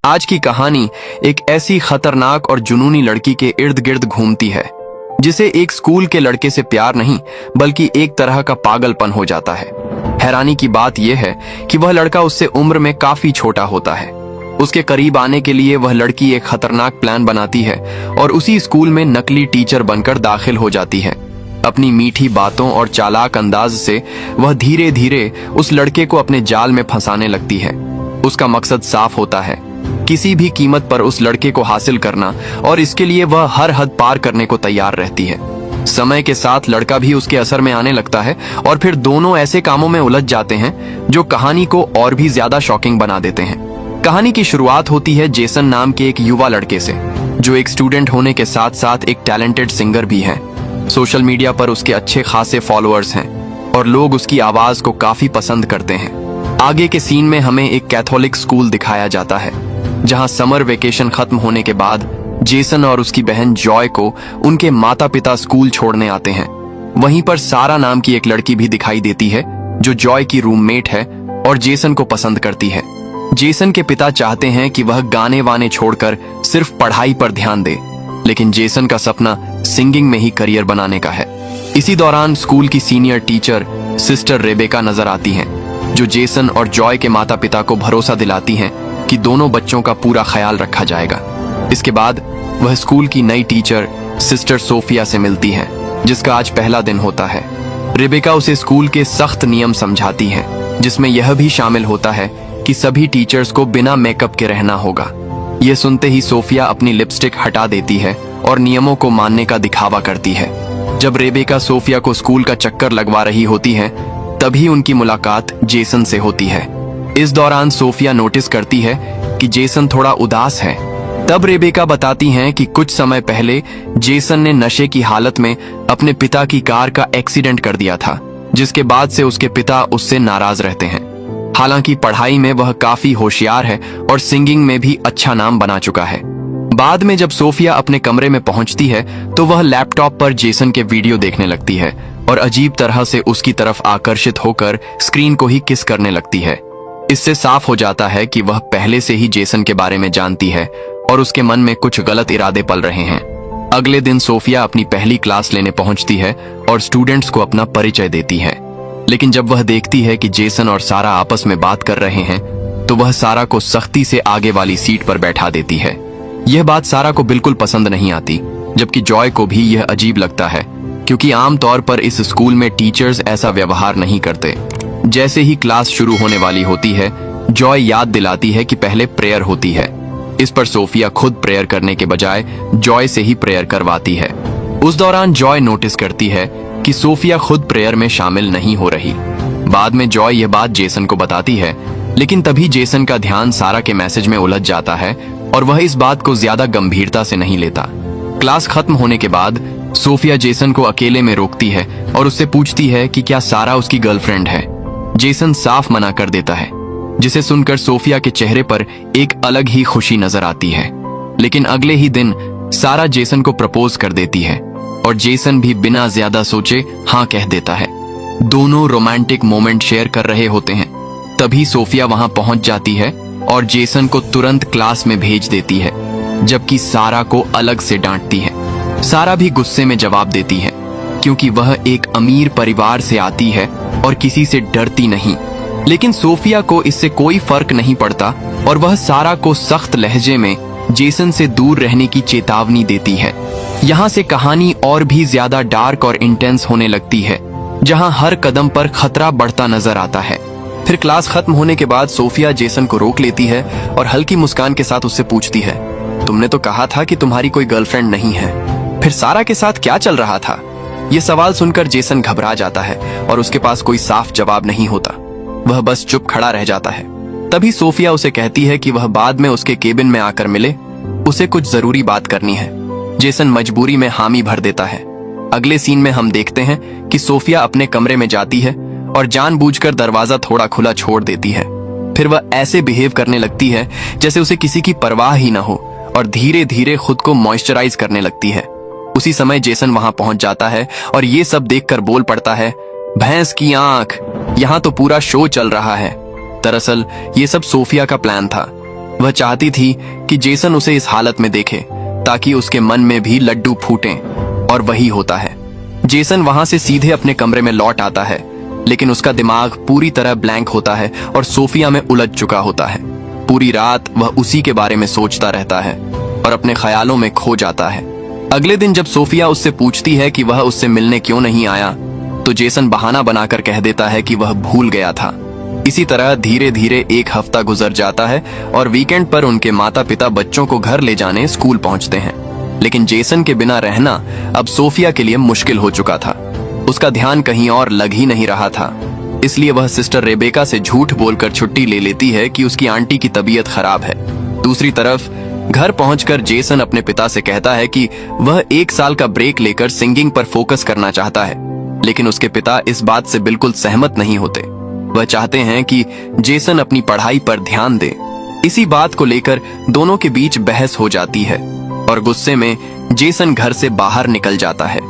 आज की कहानी एक ऐसी खतरनाक और जुनूनी लड़की के इर्द गिर्द घूमती है जिसे एक स्कूल के लड़के से प्यार नहीं बल्कि एक तरह का पागलपन हो जाता है। हैरानी की बात यह है कि वह लड़का उससे उम्र में काफी छोटा होता है। उसके करीब आने के लिए वह लड़की एक खतरनाक प्लान बनाती है और उसी स्कूल में नकली टीचर बनकर दाखिल हो जाती है। अपनी मीठी बातों और चालाक अंदाज से वह धीरे धीरे उस लड़के को अपने जाल में फंसाने लगती है। उसका मकसद साफ होता है, किसी भी कीमत पर उस लड़के को हासिल करना, और इसके लिए वह हर हद पार करने को तैयार रहती है। समय के साथ लड़का भी उसके असर में आने लगता है और फिर दोनों ऐसे कामों में उलझ जाते हैं जो कहानी को और भी ज्यादा शॉकिंग बना देते हैं। कहानी की शुरुआत होती है जेसन नाम के एक युवा लड़के से, जो एक स्टूडेंट होने के साथ साथ एक टैलेंटेड सिंगर भी है। सोशल मीडिया पर उसके अच्छे खासे फॉलोअर्स हैं और लोग उसकी आवाज को काफी पसंद करते हैं। आगे के सीन में हमें एक कैथोलिक स्कूल दिखाया जाता है जहां समर वेकेशन खत्म होने के बाद जेसन और उसकी बहन जॉय को उनके माता पिता स्कूल छोड़ने आते हैं। वहीं पर सारा नाम की एक लड़की भी दिखाई देती है जो जॉय की रूममेट है और जेसन को पसंद करती है। जेसन के पिता चाहते हैं कि वह गाने वाने छोड़कर सिर्फ पढ़ाई पर ध्यान दे, लेकिन जेसन का सपना सिंगिंग में ही करियर बनाने का है। इसी दौरान स्कूल की सीनियर टीचर सिस्टर रेबेका नजर आती हैं, जो जेसन और जॉय के माता पिता को भरोसा दिलाती हैं कि दोनों बच्चों का पूरा ख्याल रखा जाएगा। इसके बाद वह स्कूल की नई टीचर सिस्टर सोफिया से मिलती है, जिसका आज पहला दिन होता है। रेबेका उसे स्कूल के सख्त नियम समझाती है, जिसमें यह भी शामिल होता है कि सभी टीचर्स को बिना मेकअप के रहना होगा। यह सुनते ही सोफिया अपनी लिपस्टिक हटा देती है और नियमों को मानने का दिखावा करती है। जब रेबेका सोफिया को स्कूल का चक्कर लगवा रही होती है, तभी उनकी मुलाकात जेसन से होती है। इस दौरान सोफिया नोटिस करती है कि जेसन थोड़ा उदास है। तब रेबेका बताती हैं कि कुछ समय पहले जेसन ने नशे की हालत में अपने पिता की कार का एक्सीडेंट कर दिया था, जिसके बाद से उसके पिता उससे नाराज रहते हैं। हालांकि पढ़ाई में वह काफी होशियार है और सिंगिंग में भी अच्छा नाम बना चुका है। बाद में जब सोफिया अपने कमरे में पहुंचती है तो वह लैपटॉप पर जेसन के वीडियो देखने लगती है और अजीब तरह से उसकी तरफ आकर्षित होकर स्क्रीन को ही किस करने लगती है। इससे साफ हो जाता है कि वह पहले से ही जेसन के बारे में जानती है और उसके मन में कुछ गलत इरादे पल रहे हैं। अगले दिन सोफिया अपनी पहली क्लास लेने पहुंचती है और स्टूडेंट्स को अपना परिचय देती है, लेकिन जब वह देखती है कि जेसन और सारा आपस में बात कर रहे हैं तो वह सारा को सख्ती से आगे वाली सीट पर बैठा देती है। यह बात सारा को बिल्कुल पसंद नहीं आती, जबकि जॉय को भी यह अजीब लगता है, क्योंकि आमतौर पर इस स्कूल में टीचर्स ऐसा व्यवहार नहीं करते। जैसे ही क्लास शुरू होने वाली होती है, जॉय याद दिलाती है कि पहले प्रेयर होती है। इस पर सोफिया खुद प्रेयर करने के बजाय जॉय से ही प्रेयर करवाती है। उस दौरान जॉय नोटिस करती है कि सोफिया खुद प्रेयर में शामिल नहीं हो रही। बाद में जॉय यह बात जेसन को बताती है, लेकिन तभी जेसन का ध्यान सारा के मैसेज में उलझ जाता है और वह इस बात को ज्यादा गंभीरता से नहीं लेता। क्लास खत्म होने के बाद सोफिया जेसन को अकेले में रोकती है और उससे पूछती है कि क्या सारा उसकी गर्लफ्रेंड है। जेसन साफ मना कर देता है, जिसे सुनकर सोफिया के चेहरे पर एक अलग ही खुशी नजर आती है। लेकिन अगले ही दिन सारा जेसन को प्रपोज कर देती है और जेसन भी बिना ज्यादा सोचे हाँ कह देता है। दोनों रोमांटिक मोमेंट शेयर कर रहे होते हैं, तभी सोफिया वहां पहुंच जाती है और जेसन को तुरंत क्लास में भेज देती है, जबकि सारा को अलग से डांटती है। सारा भी गुस्से में जवाब देती है, क्योंकि वह एक अमीर परिवार से आती है और किसी से डरती नहीं। लेकिन सोफिया को इससे कोई फर्क नहीं पड़ता और वह सारा को सख्त लहजे में जेसन से दूर रहने की चेतावनी देती है। यहाँ से कहानी और भी ज्यादा डार्क और इंटेंस होने लगती है, जहाँ हर कदम पर खतरा बढ़ता नजर आता है। फिर क्लास खत्म होने के बाद सोफिया जेसन को रोक लेती है और हल्की मुस्कान के साथ उससे पूछती है, तुमने तो कहा था कि तुम्हारी कोई गर्लफ्रेंड नहीं है, फिर सारा के साथ क्या चल रहा था? ये सवाल सुनकर जेसन घबरा जाता है और उसके पास कोई साफ जवाब नहीं होता। वह बस चुप खड़ा रह जाता है। तभी सोफिया उसे कहती है कि वह बाद में उसके केबिन में आकर मिले, उसे कुछ जरूरी बात करनी है। जेसन मजबूरी में हामी भर देता है। अगले सीन में हम देखते हैं कि सोफिया अपने कमरे में जाती है और जानबूझकर दरवाजा थोड़ा खुला छोड़ देती है। फिर वह ऐसे बिहेव करने लगती है जैसे उसे किसी की परवाह ही न हो और धीरे धीरे खुद को मॉइस्चराइज करने लगती है। उसी समय जेसन वहां पहुंच जाता है और ये सब देखकर बोल पड़ता है, भैंस की आंख, यहाँ तो पूरा शो चल रहा है। दरअसल ये सब सोफिया का प्लान था। वह चाहती थी कि जेसन उसे इस हालत में देखे ताकि उसके मन में भी लड्डू फूटें, और वही होता है। जेसन वहां से सीधे अपने कमरे में लौट आता है, लेकिन उसका दिमाग पूरी तरह ब्लैंक होता है और सोफिया में उलझ चुका होता है। पूरी रात वह उसी के बारे में सोचता रहता है और अपने ख्यालों में खो जाता है। अगले दिन जब सोफिया उससे पूछती है कि वह उससे मिलने क्यों नहीं आया, तो जेसन बहाना बनाकर कह देता है कि वह भूल गया था। इसी तरह धीरे धीरे एक हफ्ता गुजर जाता है और वीकेंड पर उनके माता पिता बच्चों को घर ले जाने स्कूल पहुंचते हैं। लेकिन जेसन के बिना रहना अब सोफिया के लिए मुश्किल हो चुका था। उसका ध्यान कहीं और लग ही नहीं रहा था, इसलिए वह सिस्टर रेबेका से झूठ बोलकर छुट्टी ले लेती है कि उसकी आंटी की तबीयत खराब है। दूसरी तरफ घर पहुंचकर जेसन अपने पिता से कहता है कि वह 1 साल का ब्रेक लेकर सिंगिंग पर फोकस करना चाहता है, लेकिन उसके पिता इस बात से बिल्कुल सहमत नहीं होते। वह चाहते हैं कि जेसन अपनी पढ़ाई पर ध्यान दे। इसी बात को लेकर दोनों के बीच बहस हो जाती है और गुस्से में जेसन घर से बाहर निकल जाता है।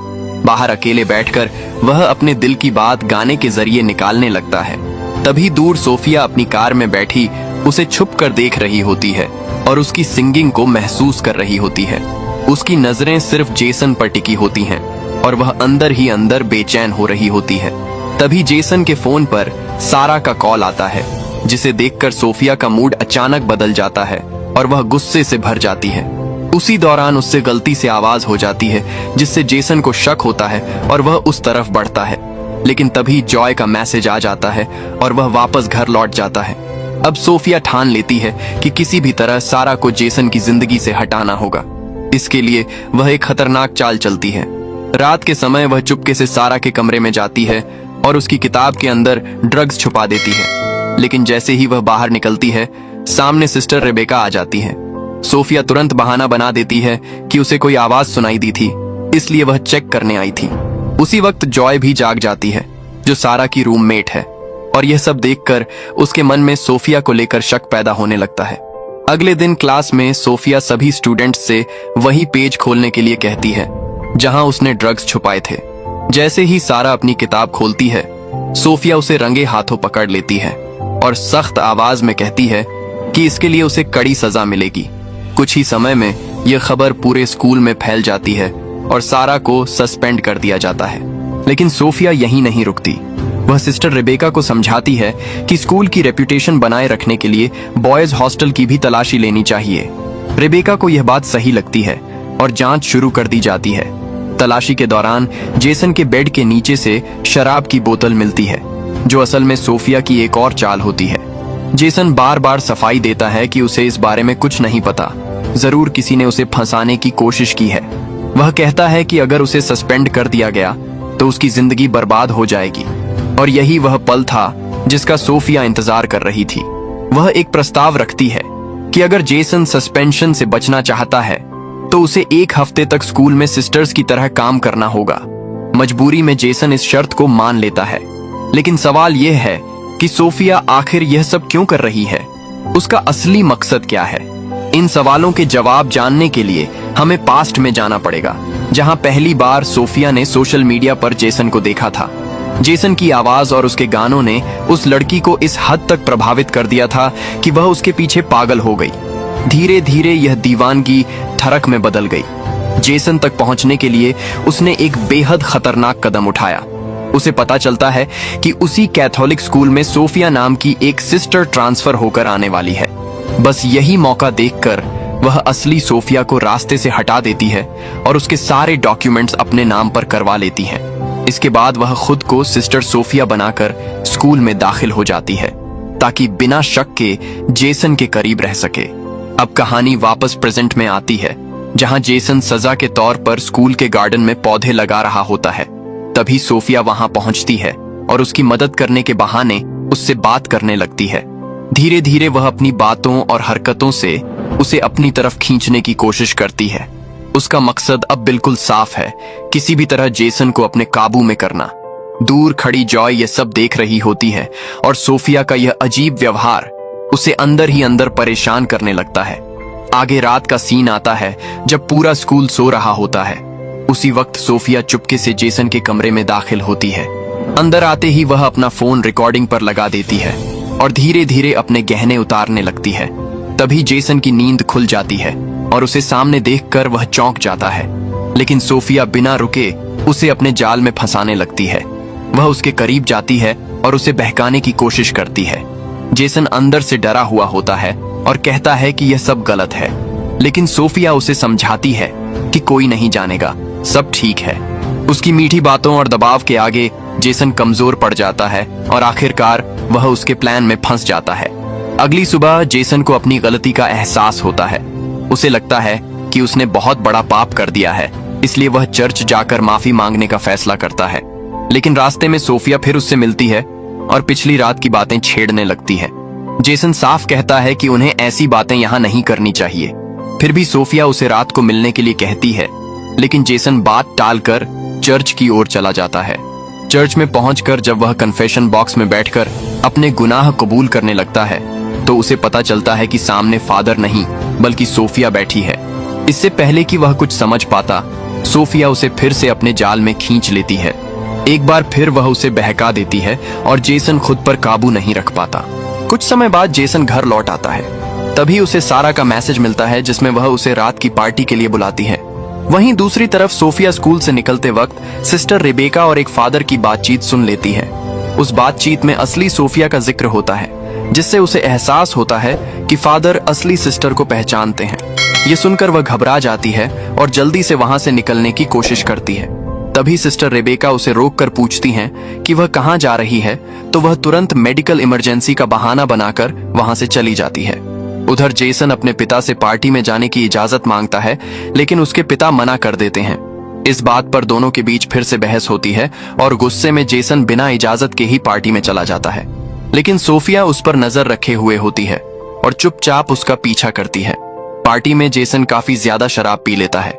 बाहर अकेले बैठकर वह अपने दिल की बात गाने के जरिए निकालने लगता है। तभी दूर सोफिया अपनी कार में बैठी उसे छुप कर देख रही होती है और उसकी सिंगिंग को महसूस कर रही होती है। उसकी नजरें सिर्फ जेसन पर टिकी होती हैं और वह अंदर ही अंदर बेचैन हो रही होती है। तभी जेसन के फोन पर सारा का कॉल आता है, जिसे देखकर सोफिया का मूड अचानक बदल जाता है और वह गुस्से से भर जाती है। उसी दौरान उससे गलती से आवाज हो जाती है, जिससे जेसन को शक होता है और वह उस तरफ बढ़ता है। लेकिन तभी जॉय का मैसेज आ जाता है और वह वापस घर लौट जाता है। अब सोफिया ठान लेती है कि किसी भी तरह सारा को जेसन की जिंदगी से हटाना होगा। इसके लिए वह एक खतरनाक चाल चलती है। रात के समय वह चुपके से सारा के कमरे में जाती है और उसकी किताब के अंदर ड्रग्स छुपा देती है। लेकिन जैसे ही वह बाहर निकलती है, सामने सिस्टर रेबेका आ जाती है। सोफिया तुरंत बहाना बना देती है कि उसे कोई आवाज सुनाई दी थी, इसलिए वह चेक करने आई थी। उसी वक्त जॉय भी जाग जाती है, जो सारा की रूममेट है, और यह सब देखकर उसके मन में सोफिया को लेकर शक पैदा होने लगता है। अगले दिन क्लास में सोफिया सभी स्टूडेंट्स से वही पेज खोलने के लिए कहती है जहां उसने ड्रग्स छुपाए थे। जैसे ही सारा अपनी किताब खोलती है, सोफिया उसे रंगे हाथों पकड़ लेती है और सख्त आवाज में कहती है कि इसके लिए उसे कड़ी सजा मिलेगी। कुछ ही समय में यह खबर पूरे स्कूल में फैल जाती है और सारा को सस्पेंड कर दिया जाता है। लेकिन सोफिया यहीं नहीं रुकती। वह सिस्टर रेबेका को समझाती है कि स्कूल की रेपुटेशन बनाए रखने के लिए बॉयज हॉस्टल की भी तलाशी लेनी चाहिए। रेबेका को यह बात सही लगती है और जांच शुरू कर दी जाती है। तलाशी के दौरान जेसन के बेड के नीचे से शराब की बोतल मिलती है, जो असल में सोफिया की एक और चाल होती है। जेसन बार बार सफाई देता है कि उसे इस बारे में कुछ नहीं पता, जरूर किसी ने उसे फंसाने की कोशिश की है। वह कहता है कि अगर उसे सस्पेंड कर दिया गया तो उसकी जिंदगी बर्बाद हो जाएगी, और यही वह पल था जिसका सोफिया इंतजार कर रही थी। वह एक प्रस्ताव रखती है कि अगर जेसन सस्पेंशन से बचना चाहता है तो उसे 1 हफ्ते तक स्कूल में सिस्टर्स की तरह काम करना होगा। मजबूरी में जेसन इस शर्त को मान लेता है, लेकिन सवाल यह है कि सोफिया आखिर यह सब क्यों कर रही है? उसका असली मकसद क्या है? इन सवालों के जवाब जानने के लिए हमें पास्ट में जाना पड़ेगा, जहां पहली बार सोफिया ने सोशल मीडिया पर जेसन को देखा था। जेसन की आवाज और उसके गानों ने उस लड़की को इस हद तक प्रभावित कर दिया था कि वह उसके पीछे पागल हो गई। धीरे धीरे यह दीवानगी ठरक में बदल गई। जेसन तक पहुंचने के लिए उसने एक बेहद खतरनाक कदम उठाया। उसे पता चलता है कि उसी कैथोलिक स्कूल में सोफिया नाम की एक सिस्टर ट्रांसफर होकर आने वाली है। बस यही मौका देखकर वह असली सोफिया को रास्ते से हटा देती है और उसके सारे डॉक्यूमेंट्स अपने नाम पर करवा लेती है। इसके बाद वह खुद को सिस्टर सोफिया बनाकर स्कूल में दाखिल हो जाती है, ताकि बिना शक के जेसन के करीब रह सके। अब कहानी वापस प्रेजेंट में आती है, जहां जेसन सजा के तौर पर स्कूल के गार्डन में पौधे लगा रहा होता है। तभी सोफिया वहां पहुंचती है और उसकी मदद करने के बहाने उससे बात करने लगती है। धीरे धीरे वह अपनी बातों और हरकतों से उसे अपनी तरफ खींचने की कोशिश करती है। उसका मकसद अब बिल्कुल साफ है, किसी भी तरह जेसन को अपने काबू में करना। दूर खड़ी जॉय यह सब देख रही होती है और सोफिया का यह अजीब व्यवहार उसे अंदर ही अंदर परेशान करने लगता है। आगे रात का सीन आता है जब पूरा स्कूल सो रहा होता है। उसी वक्त सोफिया चुपके से जेसन के कमरे में दाखिल होती है। अंदर आते ही वह अपना फोन रिकॉर्डिंग पर लगा देती है और धीरे धीरे अपने गहने उतारने लगती है। तभी जेसन की नींद खुल जाती है और उसे सामने देखकर वह चौंक जाता है। लेकिन सोफिया बिना रुके उसे अपने जाल में फंसाने लगती है। वह उसके करीब जाती है और उसे बहकाने की कोशिश करती है। जेसन अंदर से डरा हुआ होता है और कहता है कि यह सब गलत है, लेकिन सोफिया उसे समझाती है कि कोई नहीं जानेगा, सब ठीक है। उसकी मीठी बातों और दबाव के आगे जेसन कमजोर पड़ जाता है और आखिरकार वह उसके प्लान में फंस जाता है। अगली सुबह जेसन को अपनी गलती का एहसास होता है। उसे लगता है कि उसने बहुत बड़ा पाप कर दिया है, इसलिए वह चर्च जाकर माफी मांगने का फैसला करता है। लेकिन रास्ते में सोफिया फिर उससे मिलती है और पिछली रात की बातें छेड़ने लगती है। जेसन साफ कहता है कि उन्हें ऐसी बातें यहाँ नहीं करनी चाहिए। फिर भी सोफिया उसे रात को मिलने के लिए कहती है, लेकिन जेसन बात टालकर चर्च की ओर चला जाता है। चर्च में पहुंचकर जब वह कन्फेशन बॉक्स में बैठकर अपने गुनाह कबूल करने लगता है तो उसे पता चलता है कि सामने फादर नहीं बल्कि सोफिया बैठी है। इससे पहले कि वह कुछ समझ पाता, सोफिया उसे फिर से अपने जाल में खींच लेती है। एक बार फिर वह उसे बहका देती है और जेसन खुद पर काबू नहीं रख पाता। कुछ समय बाद जेसन घर लौट आता है। तभी उसे सारा का मैसेज मिलता है जिसमें वह उसे रात की पार्टी के लिए बुलाती है। वहीं दूसरी तरफ सोफिया स्कूल से निकलते वक्त सिस्टर रेबेका और एक फादर की बातचीत सुन लेती है। उस बातचीत में असली सोफिया का जिक्र होता है, जिससे उसे एहसास होता है कि फादर असली सिस्टर को पहचानते हैं। ये सुनकर वह घबरा जाती है और जल्दी से वहां से निकलने की कोशिश करती है। तभी सिस्टर रेबेका उसे रोककर पूछती हैं कि वह कहां जा रही है, तो वह तुरंत मेडिकल इमरजेंसी का बहाना बनाकर वहां से चली जाती है। उधर जेसन अपने पिता से पार्टी में जाने की इजाजत मांगता है, लेकिन उसके पिता मना कर देते हैं। इस बात पर दोनों के बीच फिर से बहस होती है और गुस्से में जेसन बिना इजाजत के ही पार्टी में चला जाता है। लेकिन सोफिया उस पर नजर रखे हुए होती है और चुपचाप उसका पीछा करती है। पार्टी में जेसन काफी ज्यादा शराब पी लेता है।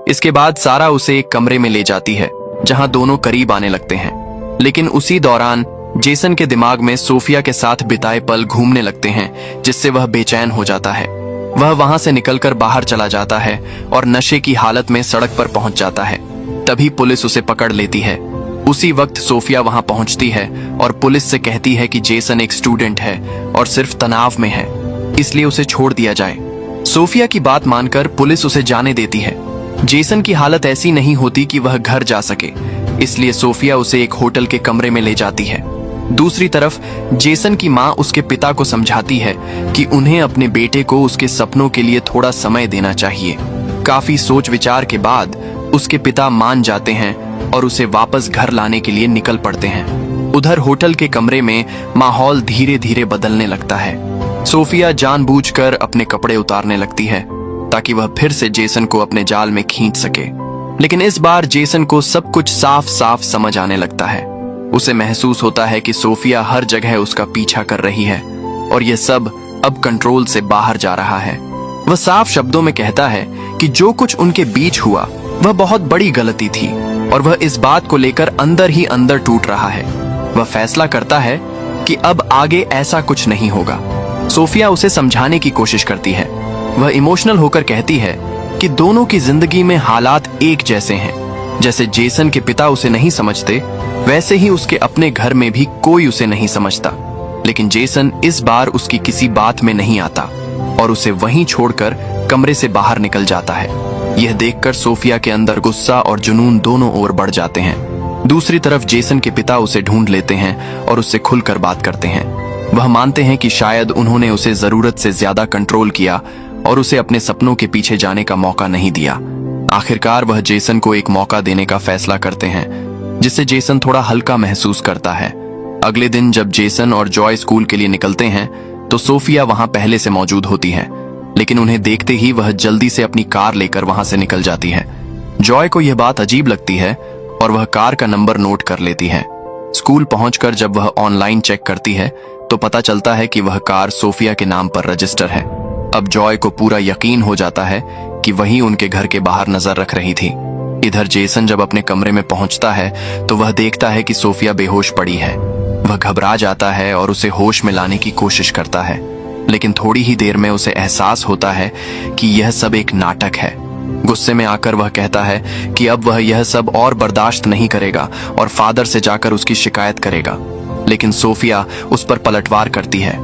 इसके बाद सारा उसे एक कमरे में ले जाती है जहां दोनों करीब आने लगते हैं। लेकिन उसी दौरान जेसन के दिमाग में सोफिया के साथ बिताए पल घूमने लगते हैं, जिससे वह बेचैन हो जाता है। वह वहां से निकलकर बाहर चला जाता है और नशे की हालत में सड़क पर पहुंच जाता है। तभी पुलिस उसे पकड़ लेती है। उसी वक्त सोफिया वहां पहुंचती है और पुलिस से कहती है कि जेसन एक स्टूडेंट है और सिर्फ तनाव में है, इसलिए उसे छोड़ दिया जाए। सोफिया की बात मानकर पुलिस उसे जाने देती है। जेसन की हालत ऐसी नहीं होती कि वह घर जा सके, इसलिए सोफिया उसे एक होटल के कमरे में ले जाती है। दूसरी तरफ जेसन की मां उसके पिता को समझाती है कि उन्हें अपने बेटे को उसके सपनों के लिए थोड़ा समय देना चाहिए। काफी सोच विचार के बाद उसके पिता मान जाते हैं और उसे वापस घर लाने के लिए निकल पड़ते हैं। उधर होटल के कमरे में माहौल धीरे धीरे बदलने लगता है। सोफिया जानबूझकर अपने कपड़े उतारने लगती है ताकि वह फिर से जेसन को अपने जाल में खींच सके। लेकिन इस बार जेसन को सब कुछ साफ साफ समझ आने लगता है। उसे महसूस होता है कि सोफिया हर जगह उसका पीछा कर रही है और यह सब अब कंट्रोल से बाहर जा रहा है। वह साफ शब्दों में कहता है कि जो कुछ उनके बीच हुआ वह बहुत बड़ी गलती थी और वह इस बात को लेकर अंदर ही अंदर टूट रहा है। वह फैसला करता है कि अब आगे ऐसा कुछ नहीं होगा। सोफिया उसे समझाने की कोशिश करती है। वह इमोशनल होकर कहती है कि दोनों की जिंदगी में हालात एक जैसे हैं। जैसे जेसन के पिता उसे नहीं समझते, वैसे ही उसके अपने घर में भी कोई उसे नहीं समझता। लेकिन जेसन इस बार उसकी किसी बात में नहीं आता और उसे वहीं छोड़कर कमरे से बाहर निकल जाता है। यह देखकर सोफिया के अंदर गुस्सा और जुनून दोनों ओर बढ़ जाते हैं। दूसरी तरफ जेसन के पिता उसे ढूंढ लेते हैं और उससे खुलकर बात करते हैं। वह मानते हैं कि शायद उन्होंने उसे जरूरत से ज्यादा कंट्रोल किया और उसे अपने सपनों के पीछे जाने का मौका नहीं दिया। आखिरकार वह जेसन को एक मौका देने का फैसला करते हैं, जिससे जेसन थोड़ा हल्का महसूस करता है। अगले दिन जब जेसन और जॉय स्कूल के लिए निकलते हैं तो सोफिया वहां पहले से मौजूद होती है, लेकिन उन्हें देखते ही वह जल्दी से अपनी कार लेकर वहां से निकल जाती है। जॉय को यह बात अजीब लगती है और वह कार का नंबर नोट कर लेती है। स्कूल पहुंचकर जब वह ऑनलाइन चेक करती है तो पता चलता है कि वह कार सोफिया के नाम पर रजिस्टर है। अब जॉय को पूरा यकीन हो जाता है कि वही उनके घर के बाहर नजर रख रही थी। इधर जेसन जब अपने कमरे में पहुंचता है तो वह देखता है कि सोफिया बेहोश पड़ी है। वह घबरा जाता है और उसे होश में लाने की कोशिश करता है, लेकिन थोड़ी ही देर में उसे एहसास होता है कि यह सब एक नाटक है। गुस्से में आकर वह कहता है कि अब वह यह सब और बर्दाश्त नहीं करेगा और फादर से जाकर उसकी शिकायत करेगा। लेकिन सोफिया उस पर पलटवार करती है।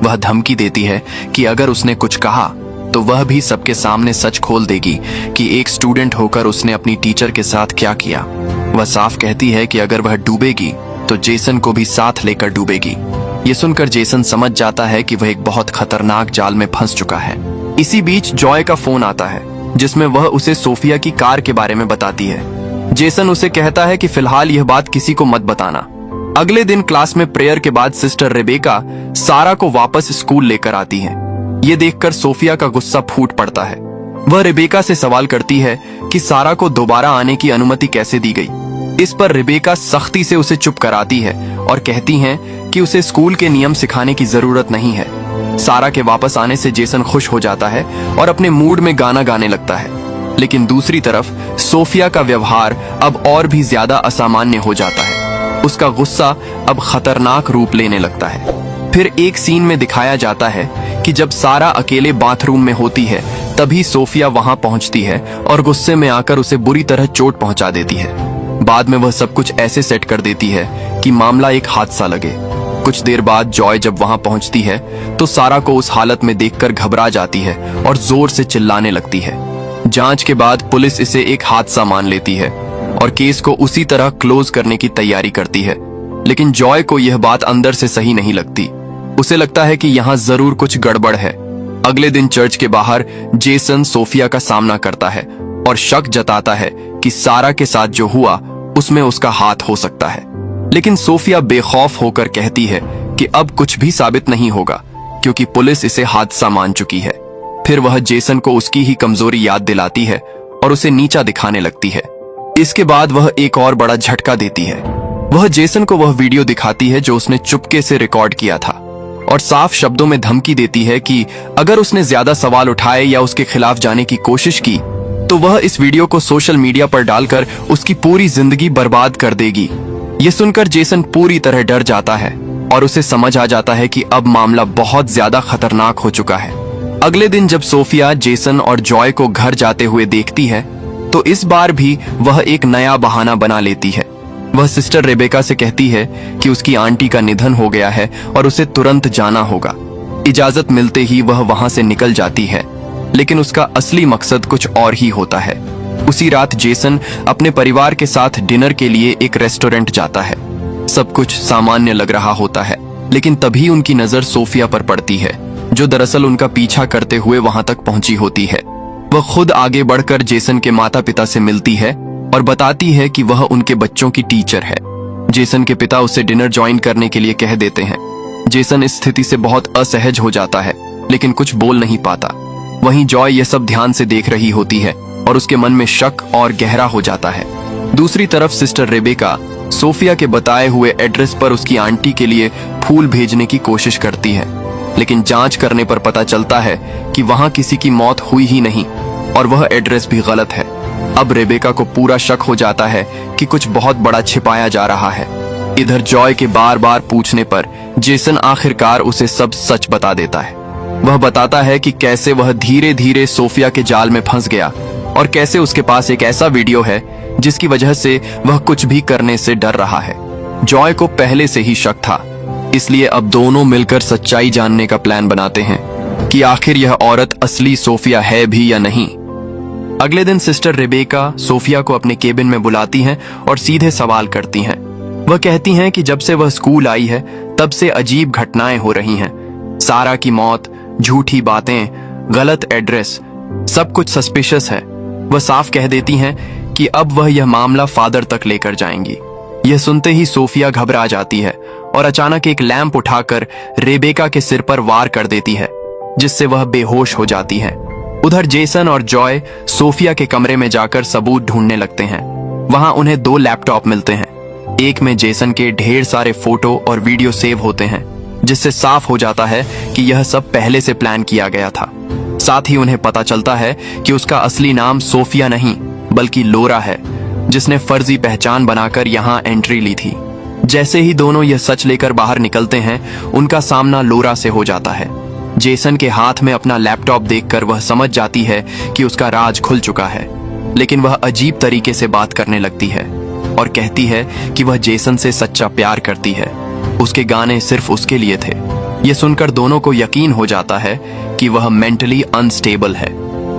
वह धमकी देती है कि अगर उसने कुछ कहा तो वह भी सबके सामने सच खोल देगी कि एक स्टूडेंट होकर उसने अपनी टीचर के साथ क्या किया। वह साफ कहती है कि अगर वह डूबेगी तो जेसन को भी साथ लेकर डूबेगी। ये सुनकर जेसन समझ जाता है कि वह एक बहुत खतरनाक जाल में फंस चुका है। इसी बीच जॉय का फोन आता है जिसमें वह उसे सोफिया की कार के बारे में बताती है। जेसन उसे कहता है कि फिलहाल यह बात किसी को मत बताना। अगले दिन क्लास में प्रेयर के बाद सिस्टर रेबेका सारा को वापस स्कूल लेकर आती है। ये देखकर सोफिया का गुस्सा फूट पड़ता है। वह रेबेका से सवाल करती है कि सारा को दोबारा आने की अनुमति कैसे दी गई। इस पर रेबेका सख्ती से उसे चुप कराती है और कहती हैं कि उसे स्कूल के नियम सिखाने की जरूरत नहीं है। सारा के वापस आने से जेसन खुश हो जाता है और अपने मूड में गाना गाने लगता है। लेकिन दूसरी तरफ सोफिया का व्यवहार अब और भी ज्यादा असामान्य हो जाता है। उसका गुस्सा अब खतरनाक रूप लेने लगता है। फिर एक सीन में दिखाया जाता है कि जब सारा अकेले बाथरूम में होती है तभी सोफिया वहां पहुंचती है और गुस्से में आकर उसे बुरी तरह चोट पहुंचा देती है। बाद में वह सब कुछ ऐसे सेट कर देती है कि मामला एक हादसा लगे। कुछ देर बाद जॉय जब वहां पहुंचती है तो सारा को उस हालत में देखकर घबरा जाती है और जोर से चिल्लाने लगती है। जांच के बाद पुलिस इसे एक हादसा मान लेती है और केस को उसी तरह क्लोज करने की तैयारी करती है। लेकिन जॉय को यह बात अंदर से सही नहीं लगती। उसे लगता है कि यहाँ जरूर कुछ गड़बड़ है। अगले दिन चर्च के बाहर जेसन सोफिया का सामना करता है और शक जताता है कि सारा के साथ जो हुआ उसमें उसका हाथ हो सकता है। लेकिन सोफिया बेखौफ होकर कहती है कि अब कुछ भी साबित नहीं होगा क्योंकि पुलिस इसे हादसा मान चुकी है। फिर वह जेसन को उसकी ही कमजोरी याद दिलाती है और उसे नीचा दिखाने लगती है। इसके बाद वह एक और बड़ा झटका देती है। वह जेसन को वह वीडियो दिखाती है जो उसने चुपके से रिकॉर्ड किया था और साफ शब्दों में धमकी देती है कि अगर उसने ज्यादा सवाल उठाए या उसके खिलाफ जाने की कोशिश की तो वह इस वीडियो को सोशल मीडिया पर डालकर उसकी पूरी जिंदगी बर्बाद कर देगी। ये सुनकर जेसन पूरी तरह डर जाता है और उसे समझ आ जाता है कि अब मामला बहुत ज्यादा खतरनाक हो चुका है। अगले दिन जब सोफिया जेसन और जॉय को घर जाते हुए देखती है तो इस बार भी वह एक नया बहाना बना लेती है। वह सिस्टर रेबेका से कहती है कि उसकी आंटी का निधन हो गया है और उसे तुरंत जाना होगा। इजाजत मिलते ही वह वहां से निकल जाती है, लेकिन उसका असली मकसद कुछ और ही होता है। उसी रात जेसन अपने परिवार के साथ डिनर के लिए एक रेस्टोरेंट जाता है। सब कुछ सामान्य लग रहा होता है, लेकिन तभी उनकी नजर सोफिया पर पड़ती है, जो दरअसल उनका पीछा करते हुए वहां तक पहुंची होती है। वह खुद आगे बढ़कर जेसन के माता पिता से मिलती है और बताती है कि वह उनके बच्चों की टीचर है। जेसन के पिता उसे डिनर ज्वाइन करने के लिए कह देते हैं। जेसन इस स्थिति से बहुत असहज हो जाता है, लेकिन कुछ बोल नहीं पाता। वहीं जॉय यह सब ध्यान से देख रही होती है और उसके मन में शक और गहरा हो जाता है। दूसरी तरफ सिस्टर रेबेका सोफिया के बताए हुए एड्रेस पर उसकी आंटी के लिए फूल भेजने की कोशिश करती है, लेकिन जांच करने पर पता चलता है कि वहां किसी की मौत हुई ही नहीं और वह एड्रेस भी गलत है। अब रेबेका को पूरा शक हो जाता है कि कुछ बहुत बड़ा छिपाया जा रहा है। इधर जॉय के बार बार पूछने पर जेसन आखिरकार उसे सब सच बता देता है। वह बताता है कि कैसे वह धीरे धीरे सोफिया के जाल में फंस गया और कैसे उसके पास एक ऐसा वीडियो है जिसकी वजह से वह कुछ भी करने से डर रहा है। जॉय को पहले से ही शक था, इसलिए अब दोनों मिलकर सच्चाई जानने का प्लान बनाते हैं कि आखिर यह औरत असली सोफिया है भी या नहीं। अगले दिन सिस्टर रेबेका सोफिया को अपने केबिन में बुलाती हैं और सीधे सवाल करती हैं। वह कहती हैं कि जब से वह स्कूल आई है तब से अजीब घटनाएं हो रही हैं। सारा की मौत, झूठी बातें, गलत एड्रेस, सब कुछ सस्पिशियस है। वह साफ कह देती हैं कि अब वह यह मामला फादर तक लेकर जाएंगी। यह सुनते ही सोफिया घबरा जाती है और अचानक एक लैंप उठाकर रेबेका के सिर पर वार कर देती है, जिससे वह बेहोश हो जाती है। उधर जेसन और जॉय सोफिया के कमरे में जाकर सबूत ढूंढने लगते हैं। वहां उन्हें 2 लैपटॉप मिलते हैं। एक में जेसन के ढेर सारे फोटो और वीडियो सेव होते हैं, जिससे साफ हो जाता है कि यह सब पहले से प्लान किया गया था। साथ ही उन्हें पता चलता है कि उसका असली नाम सोफिया नहीं बल्कि लोरा है, जिसने फर्जी पहचान बनाकर यहाँ एंट्री ली थी। जैसे ही दोनों यह सच लेकर बाहर निकलते हैं, उनका सामना लोरा से हो जाता है। जेसन के हाथ में अपना लैपटॉप देखकर वह समझ जाती है कि उसका राज खुल चुका है, लेकिन वह अजीब तरीके से बात करने लगती है और कहती है कि वह जेसन से सच्चा प्यार करती है। उसके गाने सिर्फ उसके लिए थे। ये सुनकर दोनों को यकीन हो जाता है कि वह मेंटली अनस्टेबल है।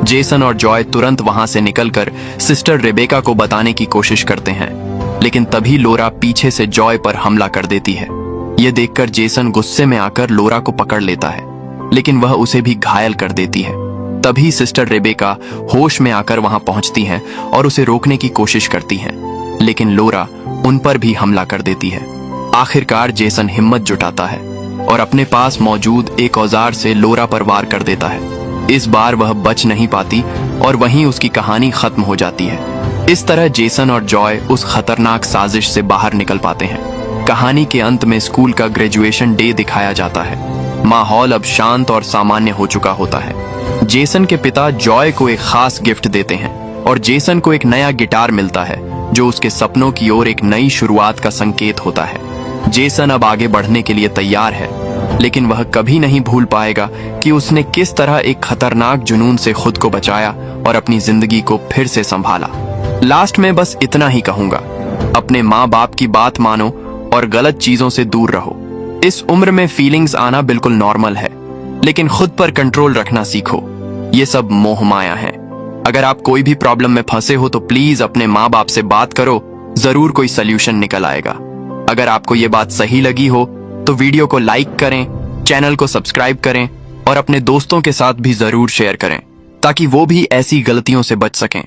जेसन और जॉय तुरंत वहां से निकलकर सिस्टर रेबेका को बताने की कोशिश करते हैं, लेकिन तभी लोरा पीछे से जॉय पर हमला कर देती है। यह देखकर जेसन गुस्से में आकर लोरा को पकड़ लेता है, लेकिन वह उसे भी घायल कर देती है। तभी सिस्टर रेबेका होश में आकर वहां पहुंचती हैं और उसे रोकने की कोशिश करती हैं, लेकिन लोरा उन पर भी हमला कर देती है। आखिरकार जेसन हिम्मत जुटाता है और अपने पास मौजूद एक औजार से लोरा पर वार कर देता है। इस बार वह बच नहीं पाती और वहीं उसकी कहानी खत्म हो जाती है। इस तरह जेसन और जॉय उस खतरनाक साजिश से बाहर निकल पाते हैं। कहानी के अंत में स्कूल का ग्रेजुएशन डे दिखाया जाता है। माहौल अब शांत और सामान्य हो चुका होता है। जेसन के पिता जॉय को एक खास गिफ्ट देते हैं और जेसन को एक नया गिटार मिलता है, जो उसके सपनों की ओर एक नई शुरुआत का संकेत होता है। जेसन अब आगे बढ़ने के लिए तैयार है, लेकिन वह कभी नहीं भूल पाएगा कि उसने किस तरह एक खतरनाक जुनून से खुद को बचाया और अपनी जिंदगी को फिर से संभाला। लास्ट में बस इतना ही कहूंगा, अपने माँ बाप की बात मानो और गलत चीजों से दूर रहो। इस उम्र में फीलिंग्स आना बिल्कुल नॉर्मल है, लेकिन खुद पर कंट्रोल रखना सीखो। ये सब मोह माया है। अगर आप कोई भी प्रॉब्लम में फंसे हो तो प्लीज अपने माँ बाप से बात करो, जरूर कोई सल्यूशन निकल आएगा। अगर आपको ये बात सही लगी हो तो वीडियो को लाइक करें, चैनल को सब्सक्राइब करें और अपने दोस्तों के साथ भी जरूर शेयर करें, ताकि वो भी ऐसी गलतियों से बच सकें।